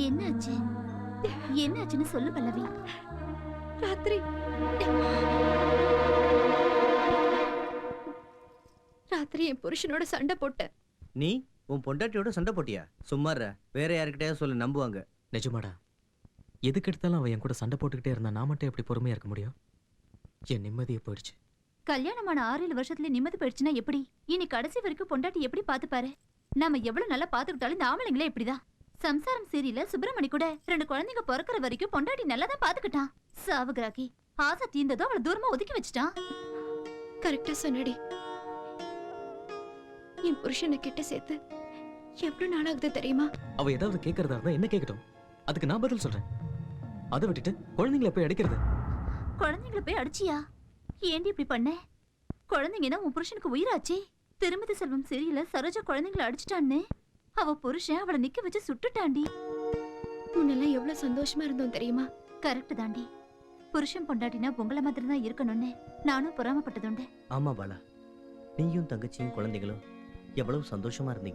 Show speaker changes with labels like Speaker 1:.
Speaker 1: என்னாச்சு? என்னாச்சுன்னு சொல்லு பல்லவி.
Speaker 2: ராத்திரி ராத்திரி என் புருஷனோட சண்டை போட்டேன்.
Speaker 3: நீ உன் பொண்டாட்டியோட சண்டை போட்டியா? சும்மாற, வேற யாருக்கிட்டயாவது சொல்லு, நம்புவாங்க.
Speaker 4: நிஜமாடா? எதுக்கு எடுத்தாலும் அவன் என் கூட சண்டை போட்டுக்கிட்டே இருந்தா நான் மட்டும் எப்படி பொறுமையா இருக்க முடியும்? என் நிம்மதியே போயிடுச்சு.
Speaker 1: கல்யாணமான 6-7 வருஷத்துல நிம்மதி போயிடுச்சுன்னா எப்படி? இனி கடைசி வரைக்கும் பொண்டாட்டி எப்படி பாத்துப்பாரு? நாம எவ்வளவு நல்லா பாத்துக்கிட்டாலும் இந்த ஆம்பளைங்களே இப்படிதான். சம்சாரம் சீரியல்ல சுப்பிரமணி கூட 2 குழந்தைங்க பிறக்கிற வரைக்கும் பொண்டாட்டி நல்லா தான் பாத்துக்கிட்டான். சாவுகிராக்கி ஆசை தீர்ந்ததும் அவளை தூரமா ஒதுக்கி வச்சுட்டான்.
Speaker 2: கரெக்டா சொன்னடி. என் புருஷனை கிட்ட சேர்த்து எவ்வளவு நாளாகுது தெரியுமா?
Speaker 4: அவ ஏதாவது கேட்கறதா இருந்தா என்ன கேட்கட்டும், அதுக்கு நான் பதில் சொல்றேன். அதை விட்டுட்டு குழந்தைங்களை போய் அடிக்கிறது.
Speaker 1: குழந்தைங்களை போய் அடிச்சியா? ஏண்டி இப்படி பண்ண? குழந்தைங்கன்னா உன் புருஷனுக்கு உயிராச்சே. திருமதி செல்வம் சீரியல்ல சரோஜா குழந்தைங்களை அடிச்சிட்டான்னு அவ புருஷன் அவளை நிக்க வச்சு சுட்டுட்டாண்டி.
Speaker 2: முன்னெல்லாம் எவ்வளவு சந்தோஷமா இருந்தோம் தெரியுமா?
Speaker 1: கரெக்ட் தாண்டி. புருஷன் பொண்டாட்டினா உங்கள மாதிரி தான் இருக்கணும்னு நானும் பொறாமப்பட்டதுண்டு.
Speaker 3: ஆமா பாலா, நீயும் தங்கச்சியும் குழந்தைகளும் எவ்வளவு சந்தோஷமா இருந்தீங்க.